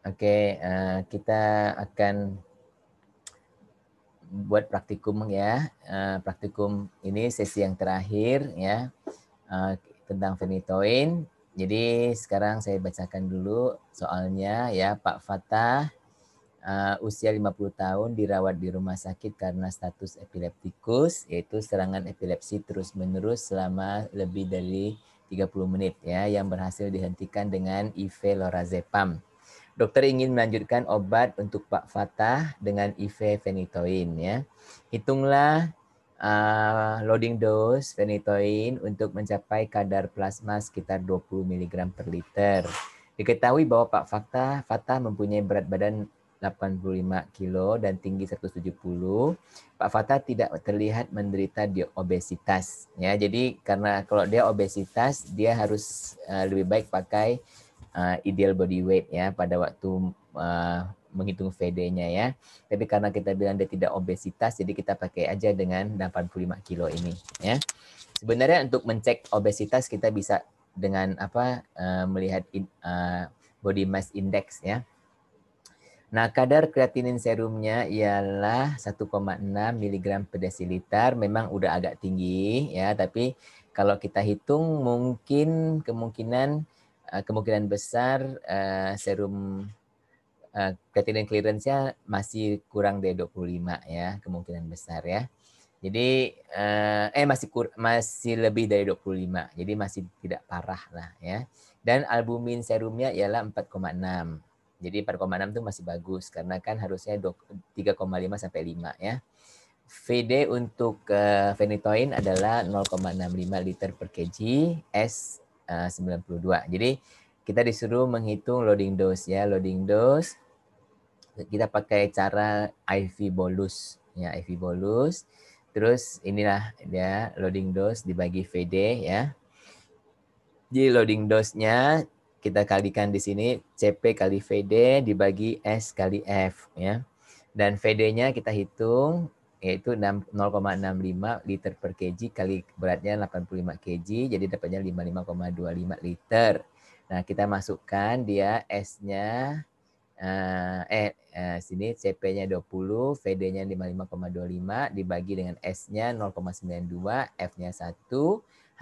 Oke, kita akan buat praktikum ya. Praktikum ini sesi yang terakhir ya, tentang phenytoin. Jadi sekarang saya bacakan dulu soalnya ya. Pak Fatah usia 50 tahun dirawat di rumah sakit karena status epileptikus, yaitu serangan epilepsi terus-menerus selama lebih dari 30 menit ya, yang berhasil dihentikan dengan IV lorazepam. Dokter ingin melanjutkan obat untuk Pak Fatah dengan IV phenytoin ya. Hitunglah loading dose phenytoin untuk mencapai kadar plasma sekitar 20 mg per liter. Diketahui bahwa Pak Fatah mempunyai berat badan 85 kilo dan tinggi 170. Pak Fatah tidak terlihat menderita obesitas ya. Jadi karena kalau dia obesitas, dia harus lebih baik pakai ideal body weight ya pada waktu menghitung VD-nya ya. Tapi karena kita bilang dia tidak obesitas, jadi kita pakai aja dengan 85 kilo ini ya. Sebenarnya untuk mencek obesitas kita bisa dengan melihat body mass index ya. Nah, kadar kreatinin serumnya ialah 1,6 mg per desiliter. Memang udah agak tinggi ya, tapi kalau kita hitung mungkin kemungkinan besar serum creatinine clearance-nya masih kurang dari 25 ya, kemungkinan besar ya. Jadi masih lebih dari 25. Jadi masih tidak parah lah ya. Dan albumin serumnya ialah 4,6. Jadi 4,6 itu masih bagus karena kan harusnya 3,5 sampai 5 ya. VD untuk phenytoin adalah 0,65 liter per kg S92. Jadi kita disuruh menghitung loading dose ya. Loading dose kita pakai cara IV bolus ya, IV bolus. Terus inilah dia loading dose dibagi VD ya. Jadi loading dose-nya kita kalikan di sini CP kali VD dibagi S kali F ya. Dan VD-nya kita hitung yaitu 0,65 liter per kg kali beratnya 85 kg, jadi dapatnya 55,25 liter. Nah, kita masukkan dia S-nya sini CP-nya 20, VD-nya 55,25 dibagi dengan S-nya 0,92, F-nya 1,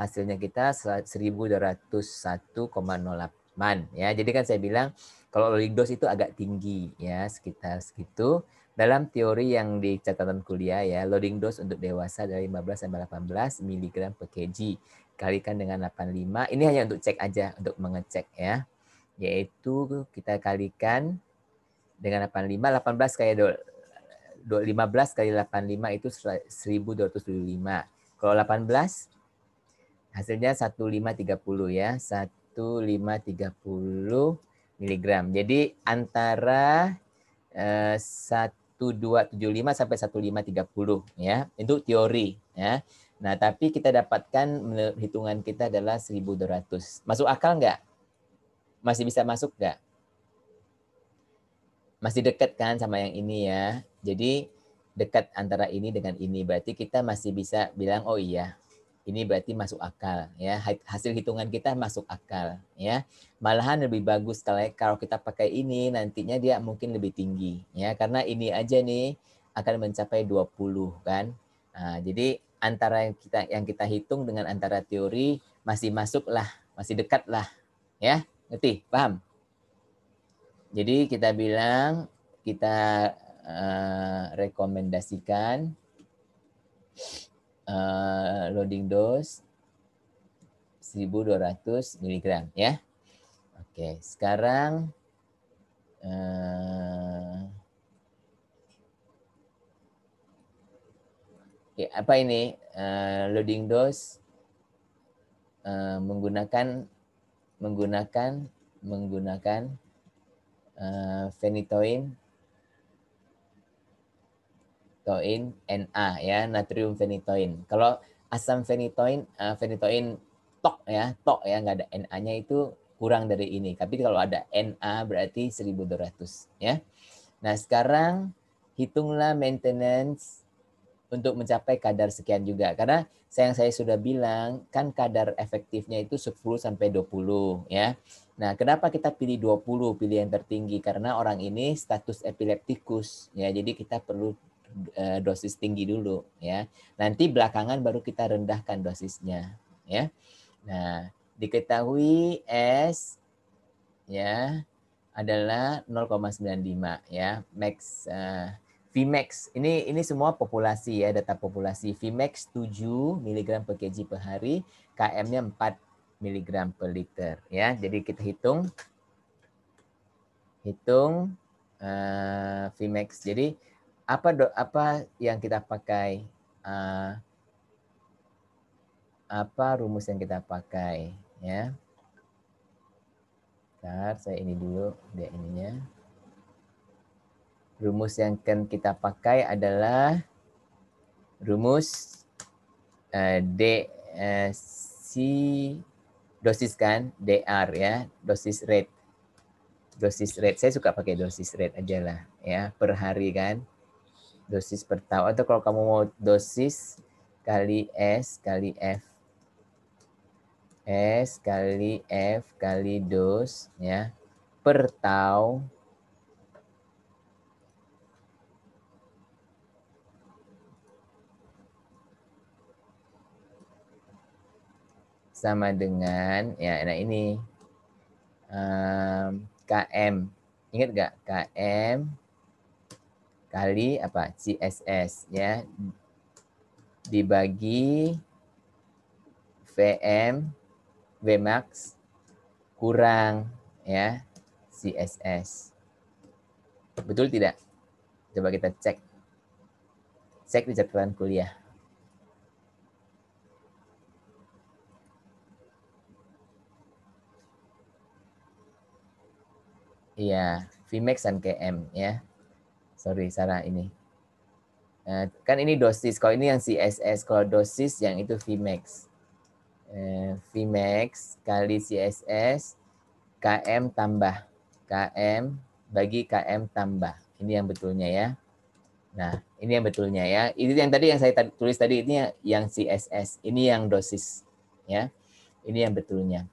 hasilnya kita 1201,08 ya. Jadi kan saya bilang kalau loading dose itu agak tinggi ya, sekitar segitu. Dalam teori yang di catatan kuliah ya, loading dose untuk dewasa dari 15 sampai 18 mg per kg kalikan dengan 85. Ini hanya untuk cek aja, untuk mengecek ya. Yaitu kita kalikan dengan 85, 18 kali 15 kali 85 itu 1275. Kalau 18 hasilnya 1530 ya, 1530 miligram. Jadi antara 1275 sampai 1530 ya. Itu teori ya. Nah, tapi kita dapatkan hitungan kita adalah 1200. Masuk akal nggak? Masih bisa masuk nggak? Masih dekat kan sama yang ini ya. Jadi dekat antara ini dengan ini. Berarti kita masih bisa bilang, oh iya, ini berarti masuk akal ya. Hasil hitungan kita masuk akal ya. Malahan lebih bagus kalau kita pakai ini, nantinya dia mungkin lebih tinggi ya. Karena ini aja nih akan mencapai 20 kan. Nah, jadi antara yang kita hitung dengan antara teori masih masuk lah, masih dekat lah ya. Ngerti? Paham? Jadi kita bilang kita rekomendasikan loading dose 1200 mg ya. Oke, sekarang apa ini loading dose menggunakan phenytoin Na ya, natrium phenytoin. Kalau asam phenytoin tok ya, nggak ada Na-nya itu kurang dari ini. Tapi kalau ada Na berarti 1200 ya. Nah, sekarang hitunglah maintenance untuk mencapai kadar sekian juga. Karena yang saya sudah bilang kan kadar efektifnya itu 10 sampai 20 ya. Nah, kenapa kita pilih 20, pilih yang tertinggi? Karena orang ini status epileptikus, ya. Jadi kita perlu dosis tinggi dulu, ya. Nanti belakangan baru kita rendahkan dosisnya, ya. Nah, diketahui S, ya, adalah 0,95, ya. Max Vmax ini semua populasi, ya, data populasi. Vmax 7 mg per kg per hari, KM-nya 4 mg per liter, ya. Jadi kita hitung Vmax. Jadi apa yang kita pakai, apa rumus yang kita pakai, ya. Bentar, saya ini dulu dia ininya. Rumus yang akan kita pakai adalah rumus dosis kan, DR, ya, dosis rate. Dosis rate, saya suka pakai dosis rate aja lah, ya, per hari kan. Dosis per tahun, atau kalau kamu mau dosis kali S kali F. S kali F kali dos, ya, per tau sama dengan, ya, nah ini KM. Ingat nggak? KM kali apa? CSS, ya, dibagi VM Vmax kurang, ya, CSS. Betul tidak? Coba kita cek. Cek di catatan kuliah. Iya, Vmax dan KM, ya. Sorry, salah ini. Kan ini dosis. Kalau ini yang CSS. Kalau dosis yang itu Vmax. Vmax kali CSS KM tambah. KM bagi KM tambah. Ini yang betulnya, ya. Nah, ini yang betulnya, ya. Ini yang tadi yang saya tulis tadi, ini yang CSS. Ini yang dosis, ya. Ini yang betulnya.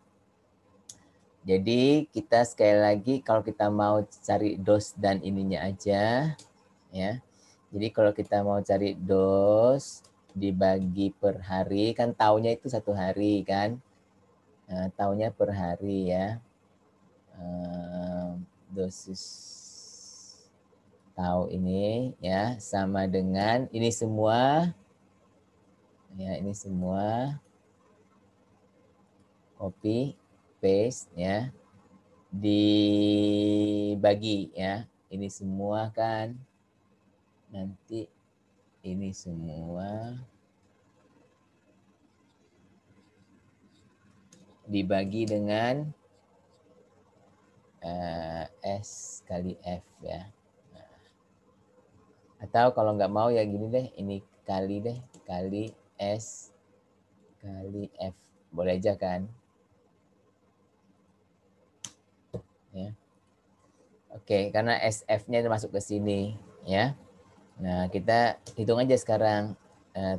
Jadi kita sekali lagi kalau kita mau cari dos dan ininya aja, ya. Jadi kalau kita mau cari dos dibagi per hari, kan tahunnya itu 1 hari kan. Nah, tahunnya per hari, ya. Dosis tahu ini, ya, sama dengan ini semua, ya, ini semua copy paste, ya, dibagi, ya, ini semua kan nanti ini semua dibagi dengan S kali F, ya. Nah, atau kalau nggak mau ya gini deh, ini kali deh, kali S kali F. Boleh aja kan? Ya. Oke, karena SF-nya masuk ke sini, ya. Nah, kita hitung aja sekarang.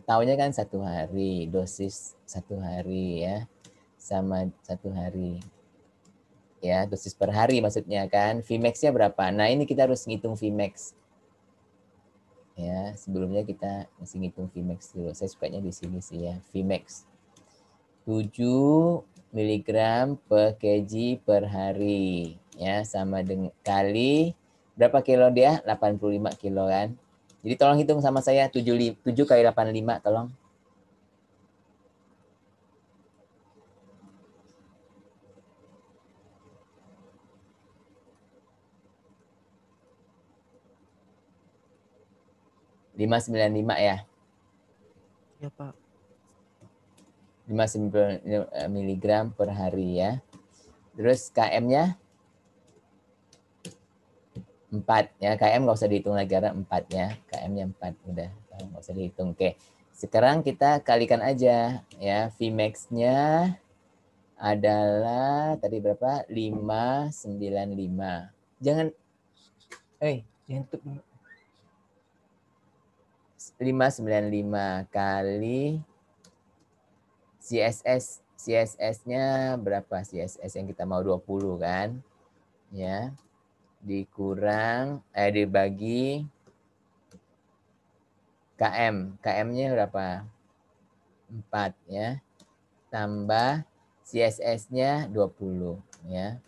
Tahunnya kan 1 hari, dosis 1 hari, ya, sama 1 hari. Ya, dosis per hari maksudnya kan. Vmax-nya berapa? Nah, ini kita harus ngitung Vmax. Ya, sebelumnya kita mesti ngitung Vmax dulu. Saya sukanya di sini sih, ya. Vmax 7 mg per kg per hari, ya, sama dengan kali berapa kilo dia? 85 kilo kan. Jadi tolong hitung sama saya 7 kali 85, tolong. 595, ya. Ya, Pak. 5 mg per hari, ya. Terus KM-nya 4, ya. KM nggak usah dihitung lagi karena 4, ya. KM-nya 4, udah nggak usah dihitung. Oke. Sekarang kita kalikan aja, ya. Vmax-nya adalah tadi berapa? 595. Jangan jangan tutup dulu. 595 kali CSS CSS-nya berapa? CSS yang kita mau 20 kan? Ya. Dibagi KM. KM-nya berapa? 4 ya. Tambah CSS-nya 20 ya.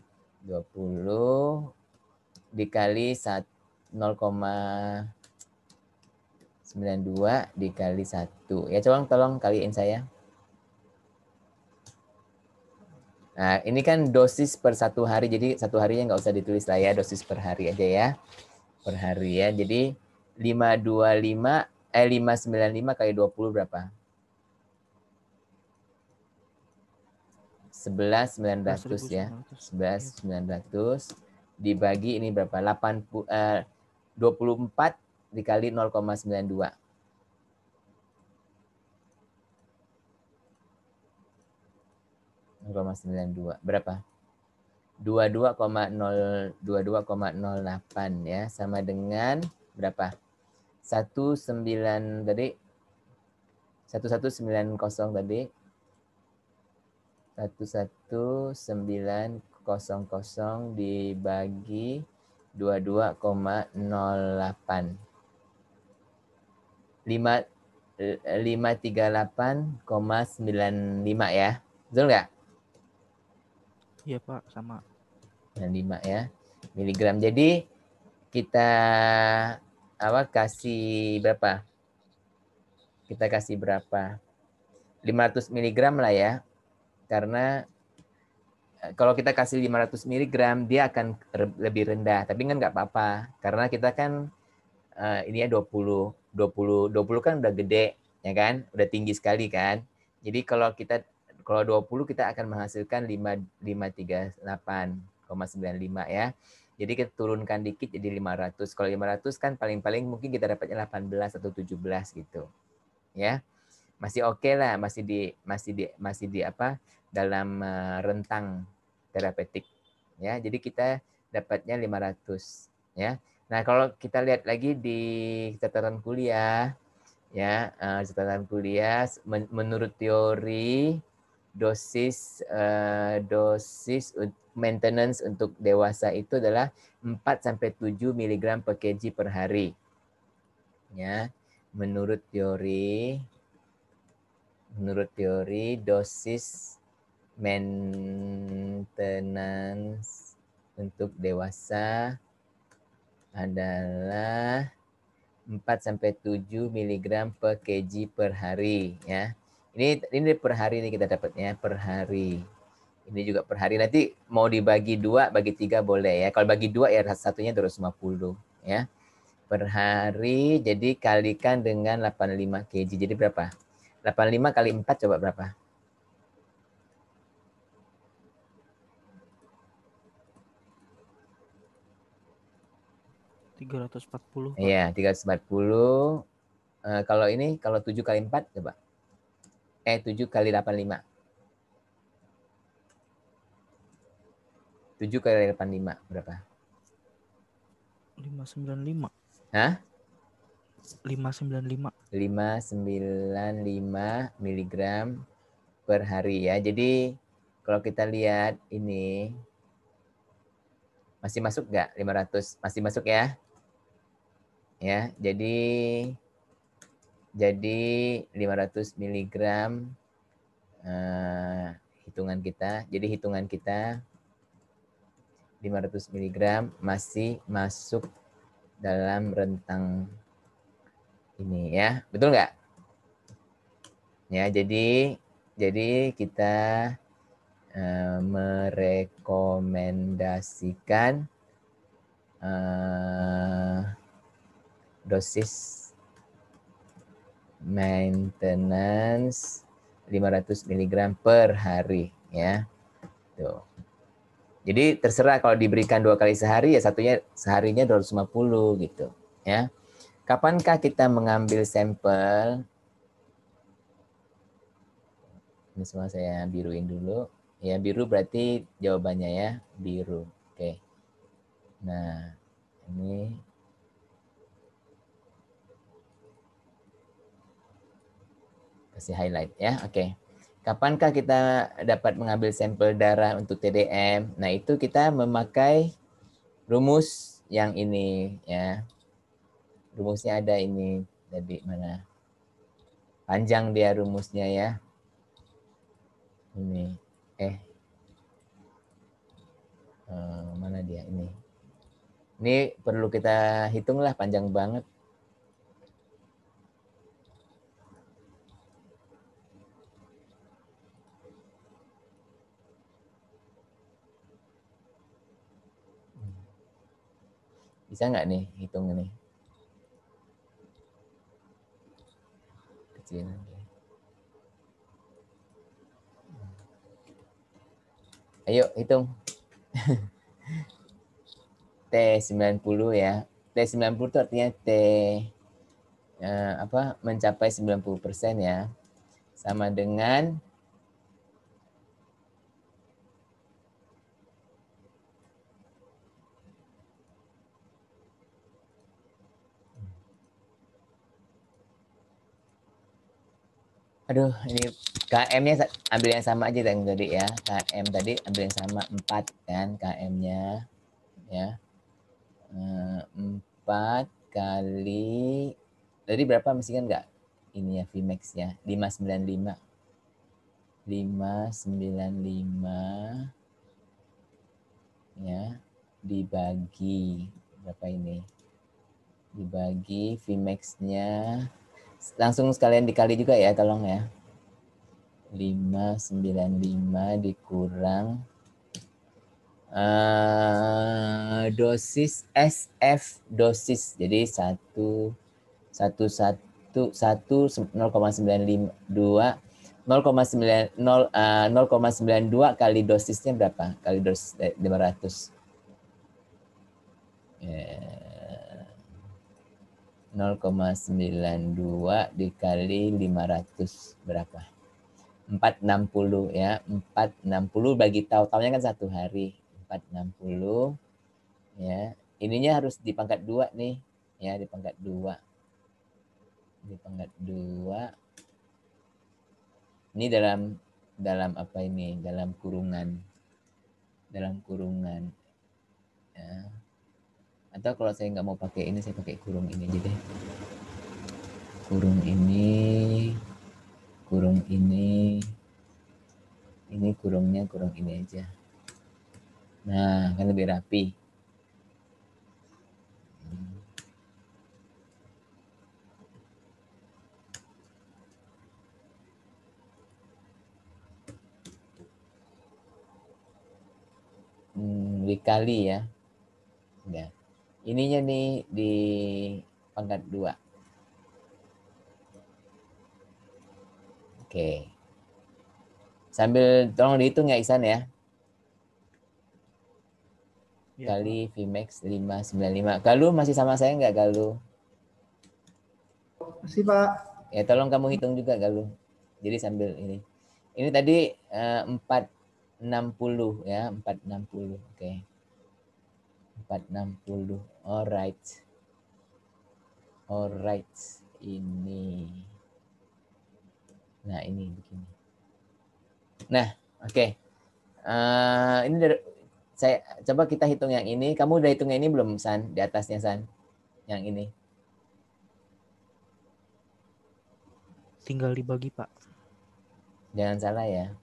20 dikali 0,92 dikali 1. Ya, tolong kaliin saya. Nah, ini kan dosis per 1 hari, jadi 1 harinya nggak usah ditulis lah ya, dosis per hari aja ya. Per hari ya. Jadi 595 kali 20 berapa? 11.900 ya. 11.900 dibagi ini berapa? 24 dikali 0,92. 0,92 berapa? 22,08 ya, sama dengan berapa? 19 tadi, 1190 tadi, 1190 dibagi 22,08, 538,95 ya, betul nggak? Iya Pak, sama. 95 ya, miligram. Jadi kita kasih berapa? Kita kasih berapa? 500 miligram lah ya. Karena kalau kita kasih 500 miligram dia akan lebih rendah, tapi kan nggak apa-apa karena kita kan ini ya 20 kan udah gede ya kan, udah tinggi sekali kan. Jadi kalau 20 kita akan menghasilkan 538,95 ya. Jadi kita turunkan dikit jadi 500. Kalau 500 kan paling-paling mungkin kita dapatnya 18 atau 17 gitu. Ya. Masih oke lah, masih di dalam rentang terapeutik ya. Jadi kita dapatnya 500 ya. Nah, kalau kita lihat lagi di catatan kuliah ya, catatan kuliah menurut teori dosis maintenance untuk dewasa itu adalah 4 sampai 7 mg per kg per hari. Ya. Menurut teori dosis maintenance untuk dewasa adalah 4 sampai 7 mg per kg per hari ya. Ini per hari nih kita dapatnya per hari. Ini juga per hari. Nanti mau dibagi 2, bagi 3 boleh ya. Kalau bagi 2 ya satunya 250 ya. Per hari jadi kalikan dengan 85 kg. Jadi berapa? 85 kali 4 coba berapa? 340 Pak. Iya, 340. Kalau 7 kali 4 coba. 7 kali 85. 7 kali 85 berapa? 595. Hah? 595. 595 miligram per hari ya. Jadi kalau kita lihat ini masih masuk nggak 500? Masih masuk ya? Ya, jadi 500 miligram hitungan kita. Jadi hitungan kita 500 miligram masih masuk dalam rentang ini ya. Betul nggak? Ya, jadi kita merekomendasikan dosis maintenance 500 mg per hari ya. Tuh. Jadi terserah kalau diberikan 2 kali sehari ya seharinya 250 gitu ya. Kapankah kita mengambil sampel? Ini semua saya biruin dulu. Ya, biru berarti jawabannya ya, biru. Oke. Nah, ini kasih highlight ya. Oke. Kapankah kita dapat mengambil sampel darah untuk TDM? Nah, itu kita memakai rumus yang ini ya. Rumusnya ada ini tadi mana? Panjang dia rumusnya ya. Ini. Mana dia ini? Ini perlu kita hitung lah, panjang banget. Bisa nggak nih hitung ini? Kecil. Ayo hitung. T90 ya. T90 itu artinya mencapai 90% ya. Sama dengan ini KM-nya ambil yang sama aja yang tadi ya. KM tadi ambil yang sama 4 kan KM-nya ya. 4 kali tadi berapa mesti kan enggak? Ini ya Vmax-nya 595 ya dibagi berapa ini? Dibagi Vmax-nya langsung sekalian dikali juga ya, tolong ya. 595 dikurang dosis SF dosis. Jadi 0,92 kali dosisnya berapa? Kali dosis 500. 0,92 dikali 500 berapa? 460 ya. 460 bagi tahu-tahunya kan 1 hari. 460 ya. Ininya harus dipangkat 2 nih. Ya, dipangkat 2. Dipangkat 2. Ini dalam apa ini? Dalam kurungan. Dalam kurungan. Ya. Atau kalau saya nggak mau pakai ini, saya pakai kurung ini aja deh. Kurung ini. Ini kurungnya kurung ini aja. Nah, kan lebih rapi. Dikali ya. Nah, ininya nih di pangkat 2. Oke. Sambil tolong dihitung ya Ihsan ya. Ya, kali Pak. Vmax 595. Galuh masih sama saya nggak Galuh? Masih Pak. Ya tolong kamu hitung juga Galuh. Jadi sambil ini. Ini tadi 460 ya, 460. Oke. 460. Alright. Ini. Nah, ini begini. Nah, oke. Ini dari saya coba kita hitung yang ini. Kamu udah hitung yang ini belum, San? Di atasnya, San? Yang ini. Tinggal dibagi, Pak. Jangan salah ya.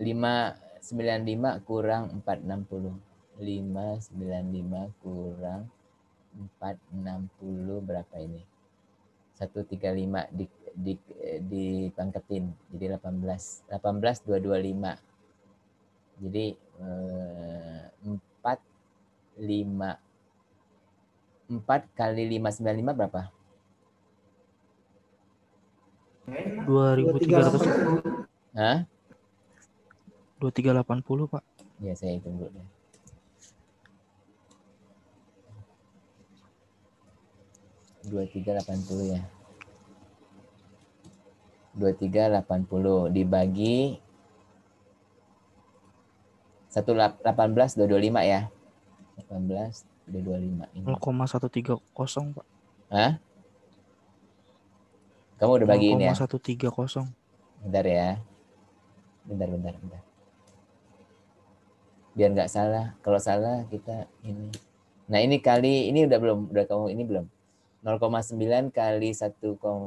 ...595 kurang 460. 595 kurang 460 berapa ini? 135 dipangketin. Jadi 18. 18 225. Jadi 4 kali 595 berapa? 2.300. Hah? 2.380, Pak. Ya, saya hitung dulu deh. 2380 ya. 2380 dibagi 18 225 ya. 18 225 ini. 0,130, Pak. Hah? Kamu udah bagiin ya? 0,130. Bentar ya. Bentar. Biar nggak salah. Kalau salah kita ini. Nah ini kali, ini udah belum? Udah kamu ini belum? 0,9 kali 1, coba.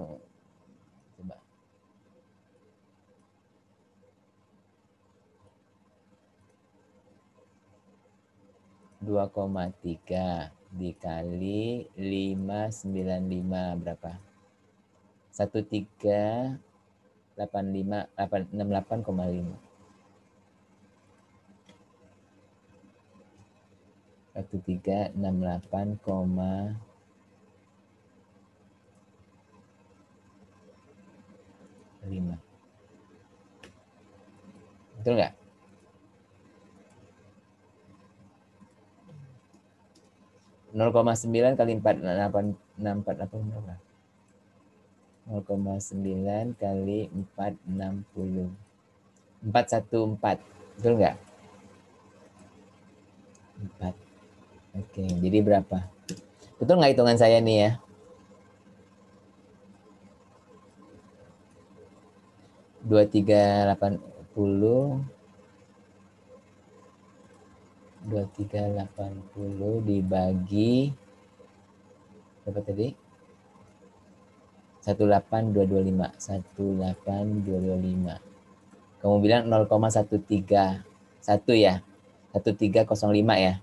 2,3 dikali 595 berapa? 1385,5. 1368,5. Betul nggak? Nol koma sembilan kali 4,864 berapa? 0,9 kali 460. 414. Betul nggak? 4. Oke, jadi berapa? Betul nggak hitungan saya nih ya? 2380 dibagi berapa tadi? 18225. 18225. Kamu bilang 0,131 ya? 1305 ya?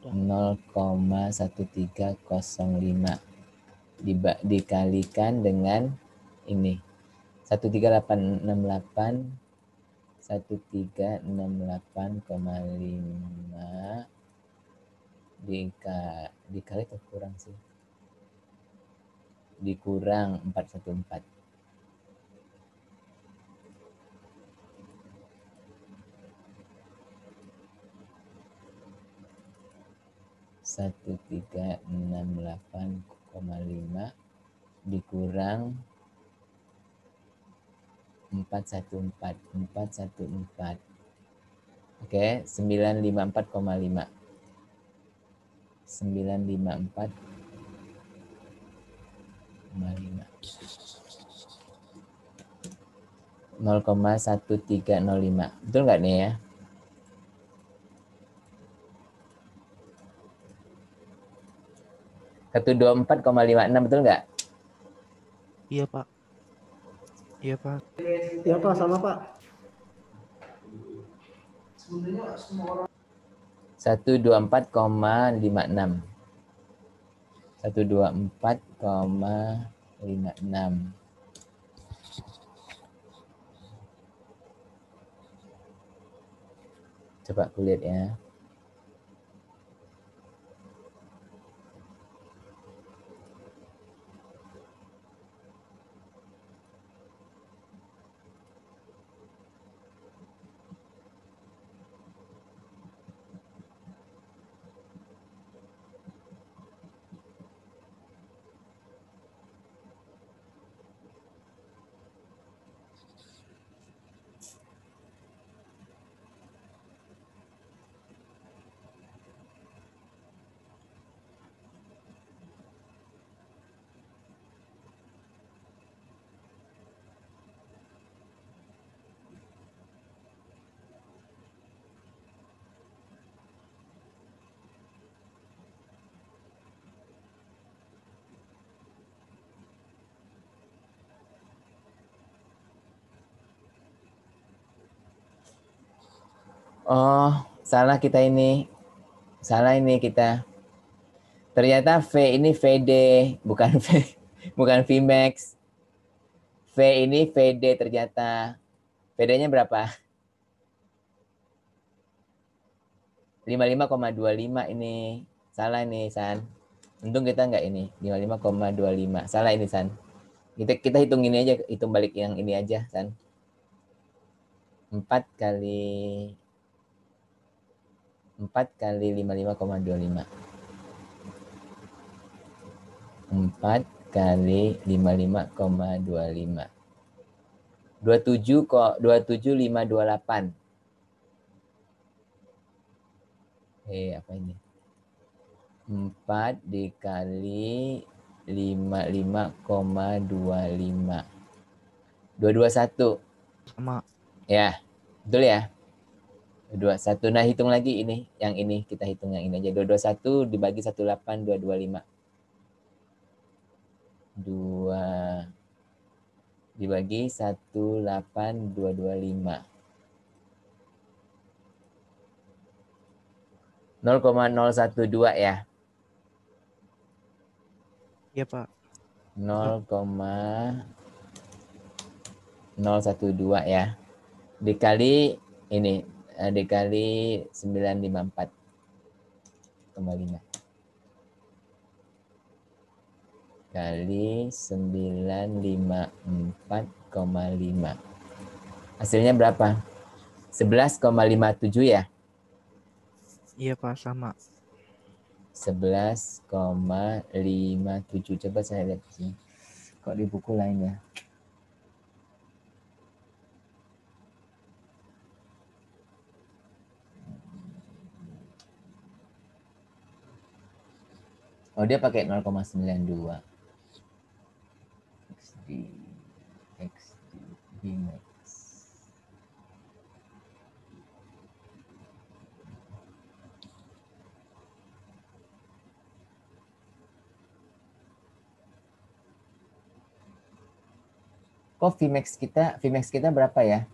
0,1305 dikalikan dengan ini 1368 1368,5 dikali atau kurang sih? Dikurang 414. 1368,5 dikurang 414. Oke, 954,5. 954,5. 0,1305. Betul nggak nih ya? Satu dua empat koma lima enam, betul nggak? Iya, Pak. Iya, Pak. Iya Pak, sama Pak. 124,56. 124,56. Coba aku lihat ya. Oh, salah kita ini. Salah ini kita. Ternyata V ini VD, bukan bukan Vmax. V ini VD ternyata. VD-nya berapa? 55,25 ini. Salah ini, San. Untung kita nggak ini. 55,25. Salah ini, San. Kita hitung ini aja, hitung balik yang ini aja, San. 4 kali 55,25. 4 kali 55,25. 27,528. Apa ini? 4 dikali 255,25. 221. Sama. Ya, betul ya? 221. Nah, hitung lagi ini. Yang ini kita hitung yang ini aja. 221 dibagi 18, 225. 2 dibagi 18,225. 0,012 ya. Iya, Pak. 0,012 ya. Dikali ini, dikali 954,5. Kali 954,5. Hasilnya berapa? 11,57 ya? Iya, Pak, sama. 11,57. Coba saya lihat sini. Kok di buku lain ya? Oh, dia pakai 0,92. XD Bmax. Kok Vmax kita berapa ya?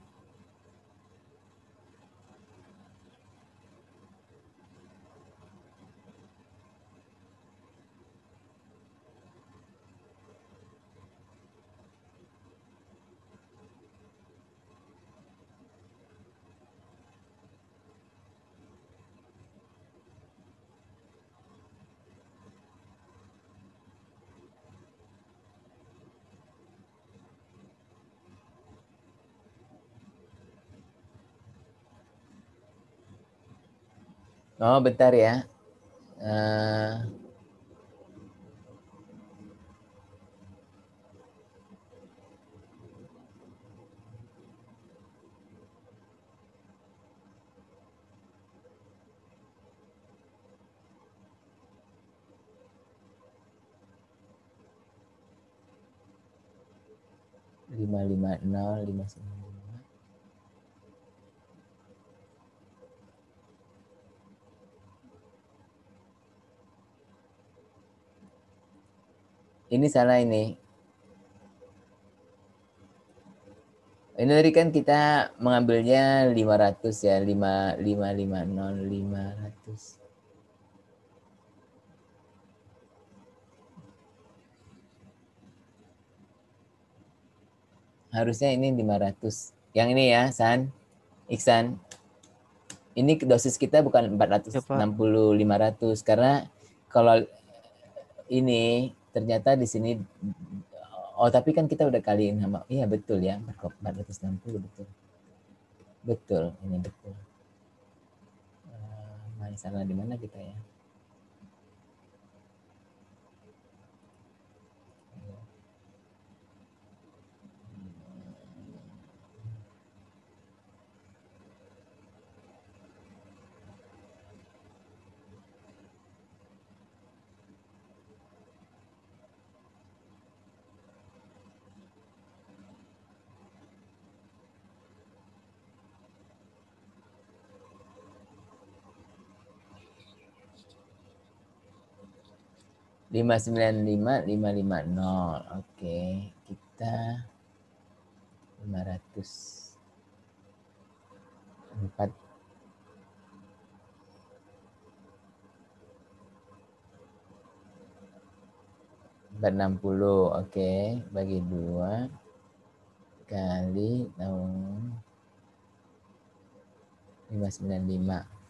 Oh, bentar ya. Uh, 550, 595. Ini salah ini. Ini tadi kan kita mengambilnya 500 ya, 5550, 500. Harusnya ini 500. Yang ini ya, Iksan. Ini dosis kita bukan Iya, Pak. 460, 500 karena kalau ini ternyata di sini, oh tapi kan kita udah kaliin sama, iya betul ya, 460 betul. Betul, ini betul. Salah di mana kita ya? 595, 550. Oke, kita 500. 4 460. Oke, bagi 2 kali 595.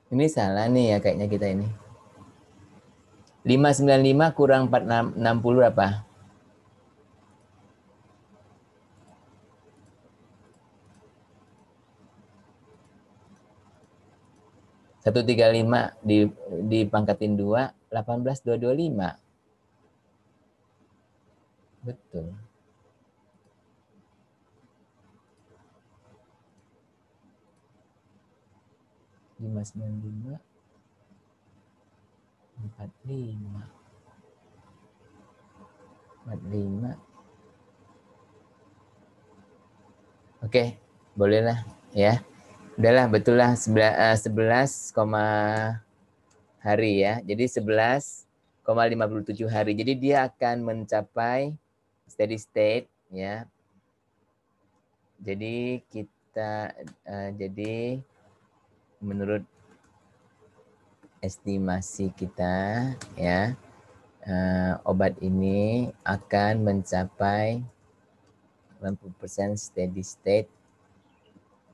Ini salah nih ya kayaknya kita ini. 595 kurang 460 berapa? 135 dipangkatin 2, 18,225. Betul. Lima sembilan lima 45 45. Oke, bolehlah ya. Udahlah, betul lah 11, hari ya. Jadi 11,57 hari. Jadi dia akan mencapai steady state ya. Jadi kita jadi menurut estimasi kita ya, obat ini akan mencapai 80% steady state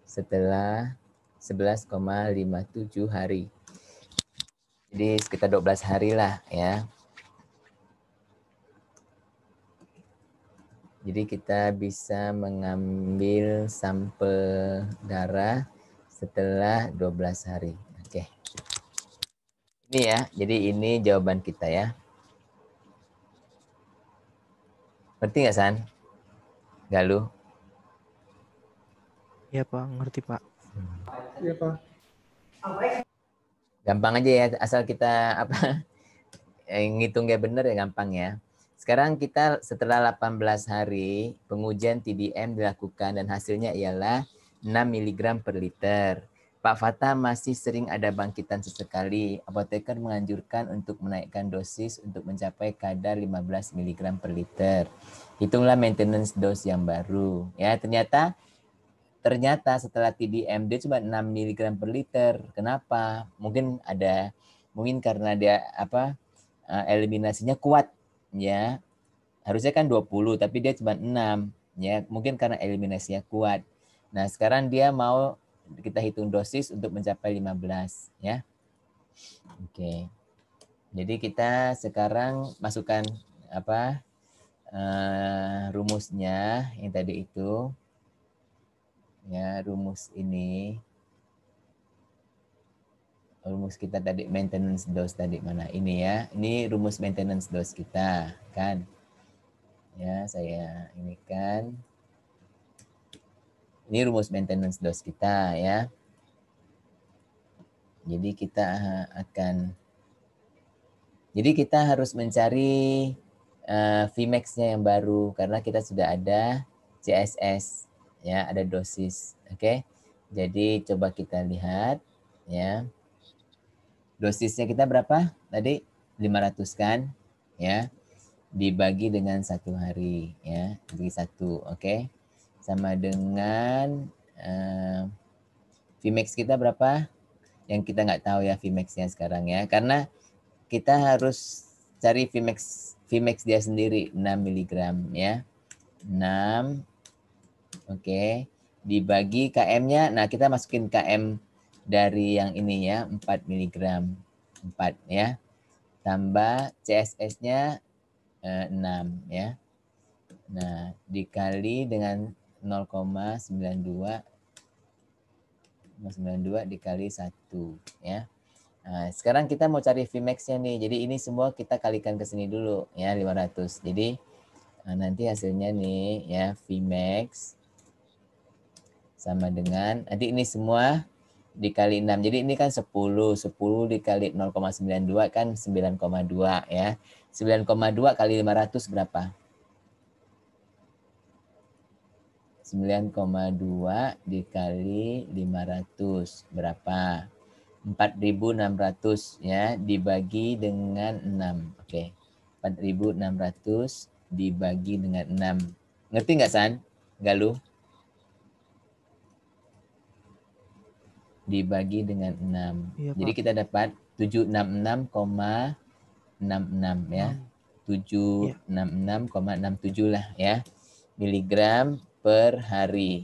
setelah 11,57 hari. Jadi sekitar 12 hari lah ya. Jadi kita bisa mengambil sampel darah setelah 12 hari. Oke. Ini ya, jadi ini jawaban kita ya. Ngerti nggak, San? Galuh? Iya Pak, ngerti Pak. Iya, Pak. Gampang aja ya, asal kita ngitungnya bener ya, gampang ya. Sekarang kita setelah 18 hari pengujian TDM dilakukan dan hasilnya ialah 6 mg per liter. Pak Fatah masih sering ada bangkitan sesekali. Apoteker menganjurkan untuk menaikkan dosis untuk mencapai kadar 15 mg per liter. Hitunglah maintenance dose yang baru. Ya, ternyata setelah TDM dia cuma 6 mg per liter. Kenapa? Mungkin karena dia eliminasinya kuat ya. Harusnya kan 20 tapi dia cuma 6 ya. Mungkin karena eliminasinya kuat. Nah, sekarang dia mau kita hitung dosis untuk mencapai 15 ya. Oke. Jadi kita sekarang masukkan rumusnya yang tadi itu. Ya, rumus kita tadi maintenance dose tadi mana ini ya. Ini rumus maintenance dose kita kan. Ya, saya ini kan. Ini rumus maintenance dose kita ya. Jadi kita harus mencari Vmax-nya yang baru karena kita sudah ada CSS ya, ada dosis. Oke. Jadi coba kita lihat ya. Dosisnya kita berapa? Tadi 500 kan? Ya. Dibagi dengan 1 hari ya. Bagi 1, oke. Sama dengan Vmax kita berapa? Yang kita nggak tahu ya Vmax-nya sekarang ya. Karena kita harus cari Vmax dia sendiri 6 mg ya. 6 oke. Dibagi KM-nya. Nah, kita masukin KM dari yang ini ya, 4 mg. 4 ya. Tambah CSS-nya 6 ya. Nah, dikali dengan 0,92 dikali 1 ya. Nah, sekarang kita mau cari Vmax-nya nih. Jadi ini semua kita kalikan ke sini dulu ya, 500. Jadi nanti hasilnya nih ya, Vmax sama dengan, nanti ini semua dikali 6. Jadi ini kan 10 dikali 0,92 kan 9,2 ya. 9,2 kali 500 berapa? 9,2 dikali 500 berapa? 4.600 ya, dibagi dengan 6. Oke. 4.600 dibagi dengan 6. Ngerti nggak, San? Galuh? Dibagi dengan 6. Iya Jadi Pak. kita dapat 766,66 ya. 766,67 lah ya. Miligram per hari.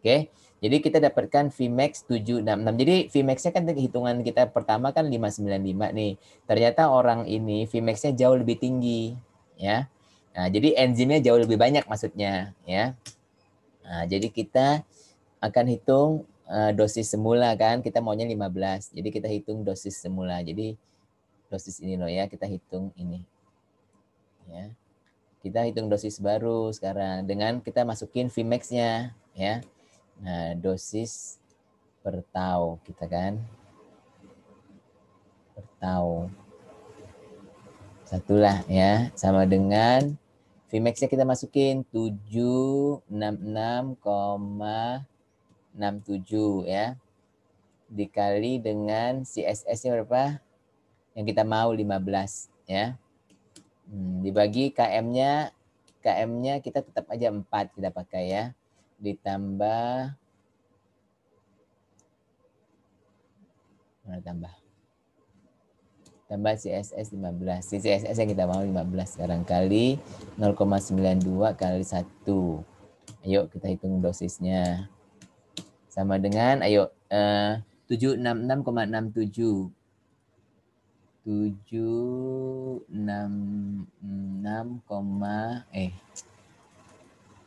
Oke. Jadi kita dapatkan Vmax 766. Jadi Vmax-nya kan hitungan kita pertama kan 595 nih. Ternyata orang ini Vmax-nya jauh lebih tinggi, ya. Nah, jadi enzimnya jauh lebih banyak maksudnya, ya. Nah, jadi kita akan hitung dosis semula kan, kita maunya 15. Jadi kita hitung dosis semula. Jadi dosis ini loh ya, kita hitung ini. Ya. Kita hitung dosis baru sekarang dengan kita masukin Vmax-nya, ya. Nah, dosis per tau kita kan. Per tau. Satulah ya, sama dengan Vmax-nya kita masukin 766,67 ya. Dikali dengan CSS-nya berapa? Yang kita mau 15 ya. Dibagi KM-nya kita tetap aja 4 kita pakai ya. Ditambah tambah CSS 15. CSS yang kita mau 15 sekarang kali 0,92 kali 1. Ayo kita hitung dosisnya. Sama dengan 766,67.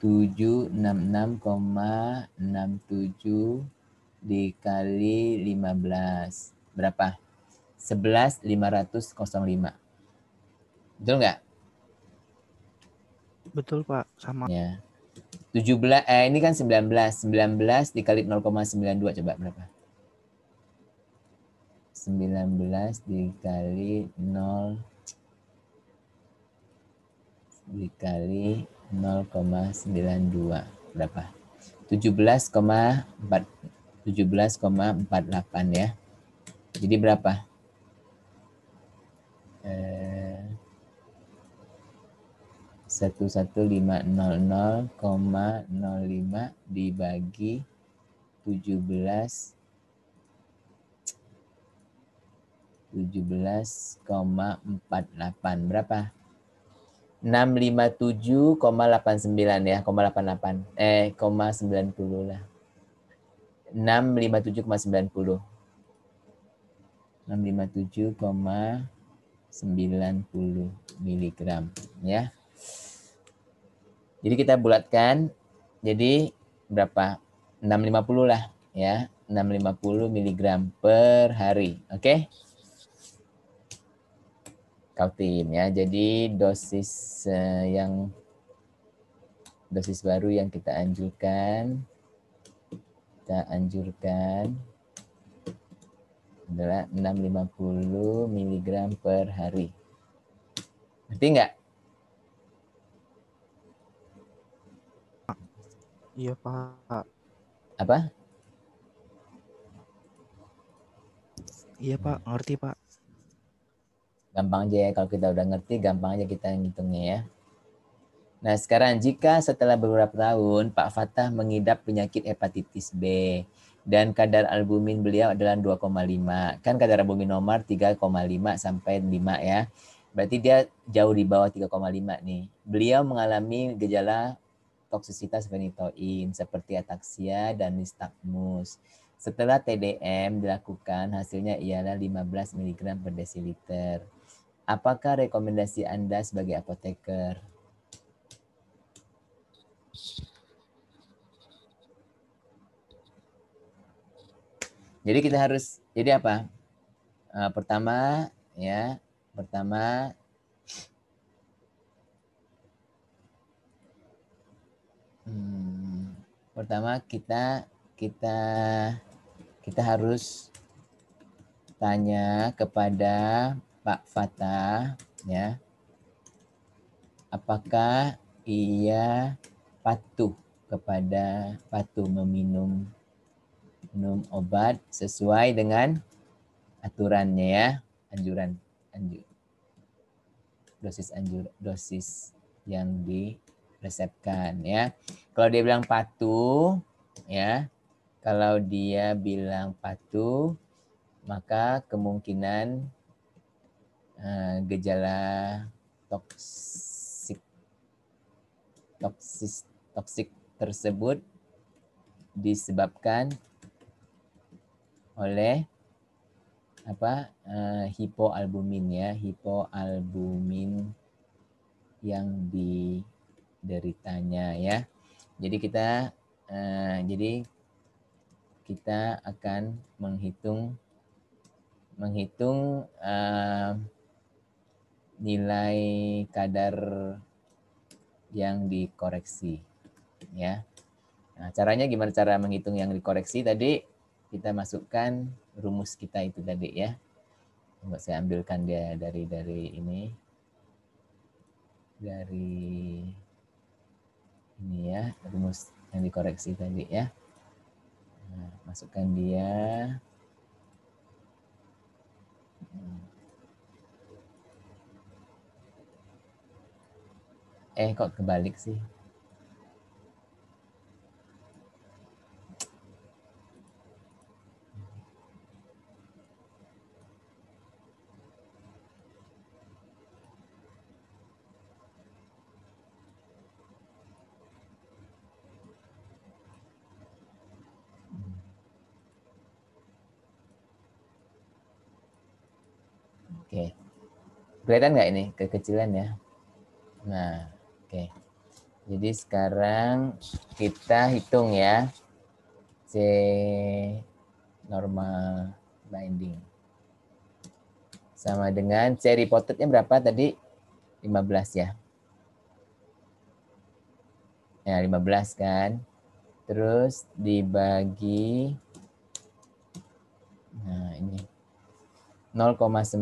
766,67 dikali 15. Berapa? 11.505. Betul nggak? Betul, Pak. Sama. Ya. 17 ini kan 19 dikali 0,92 coba berapa? 19 dikali 0 dikali 0,92 berapa? 17,48 ya. Jadi berapa? 11500,05 dibagi 17,48 berapa? 657,89 ya, 0,88 0,90 lah. 657,90 miligram ya. Jadi kita bulatkan jadi berapa? 650 lah ya, 650 miligram per hari. Oke? Kautim ya. Jadi dosis dosis baru yang kita anjurkan adalah 650 mg per hari. Ngerti nggak? Iya, Pak. Apa? Iya, Pak. Ngerti, Pak. Gampang aja ya, kalau kita udah ngerti, gampang aja kita ngitungnya ya. Nah sekarang jika setelah beberapa tahun Pak Fatah mengidap penyakit hepatitis B dan kadar albumin beliau adalah 2,5. Kan kadar albumin normal 3,5 sampai 5 ya. Berarti dia jauh di bawah 3,5 nih. Beliau mengalami gejala toksisitas fenitoin seperti ataksia dan nistagmus. Setelah TDM dilakukan, hasilnya ialah 15 mg per desiliter. Apakah rekomendasi Anda sebagai apoteker? Jadi kita harus, jadi apa? Pertama kita harus tanya kepada Pak Fatah ya, apakah ia patuh meminum obat sesuai dengan aturannya ya, dosis yang diresepkan ya. Kalau dia bilang patuh ya, maka kemungkinan gejala toksik tersebut disebabkan oleh hipoalbumin ya, hipoalbumin yang dideritanya ya. Jadi kita akan menghitung nilai kadar yang dikoreksi ya. Nah, caranya gimana cara menghitung yang dikoreksi tadi? Kita masukkan rumus kita itu tadi ya. Coba saya ambilkan dia dari ini. Dari ini ya, rumus yang dikoreksi tadi ya. Nah, masukkan dia. Kok kebalik sih? Oke. Kelihatan nggak ini kekecilan ya? Nah, oke. Jadi sekarang kita hitung ya C normal binding. Sama dengan C reportednya berapa tadi? 15 ya. Ya, 15 kan. Terus dibagi, nah ini 0,9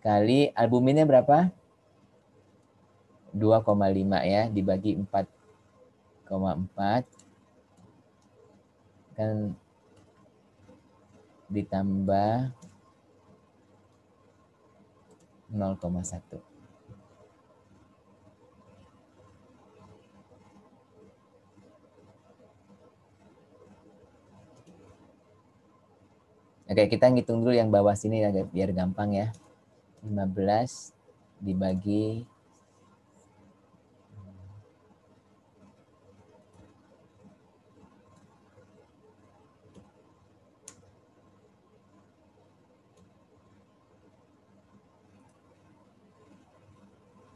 kali albuminnya berapa? 2,5 ya, dibagi 4,4 kan ditambah 0,1. Oke, kita ngitung dulu yang bawah sini biar gampang ya. 15 dibagi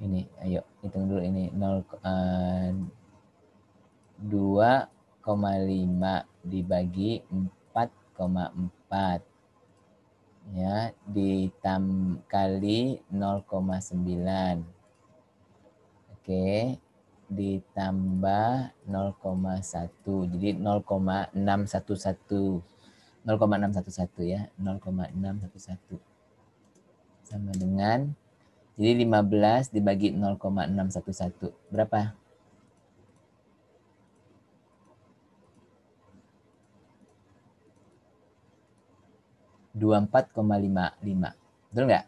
ini, ayo hitung dulu ini 2,5 dibagi 4,4 ya, kali 0,9. Oke, ditambah 0,1. Jadi 0,611. 0,611 ya, 0,611 sama dengan, jadi 15 dibagi 0,611 berapa? 24,55. Betul nggak?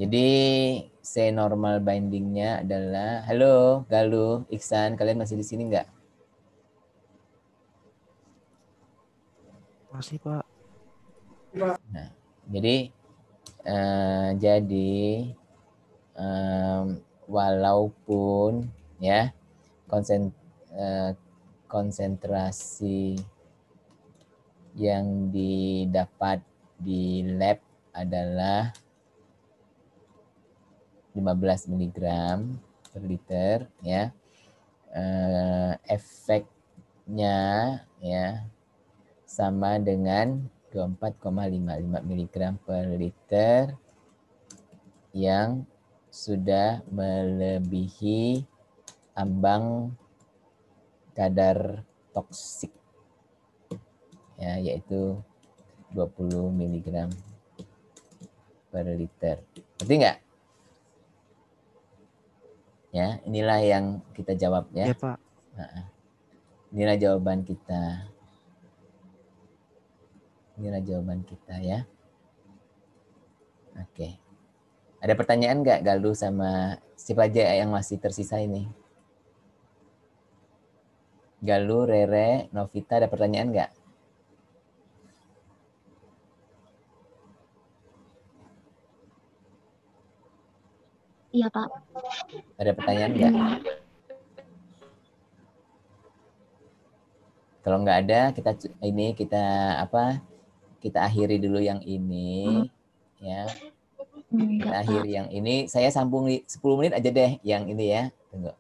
Jadi C normal bindingnya adalah, halo Galuh, Iksan, kalian masih di sini nggak? Masih, Pak. Nah, jadi walaupun ya konsentrasi yang didapat di lab adalah 15 mg per liter ya, efeknya ya sama dengan 24,55 mg per liter yang sudah melebihi ambang kadar toksik ya, yaitu 20 mg per liter. Ngerti nggak? Ya, inilah yang kita jawab ya. Iya, Pak. Inilah jawaban kita. Inilah jawaban kita ya. Oke. Ada pertanyaan nggak Galuh sama siapa aja yang masih tersisa ini? Galuh, Rere, Novita, ada pertanyaan nggak? Iya, Pak. Ada pertanyaan nggak? Kalau nggak ada, kita akhiri dulu yang ini, ya. Kita Enggak, Pak. akhiri yang ini. Saya sambung 10 menit aja deh yang ini ya. Tunggu.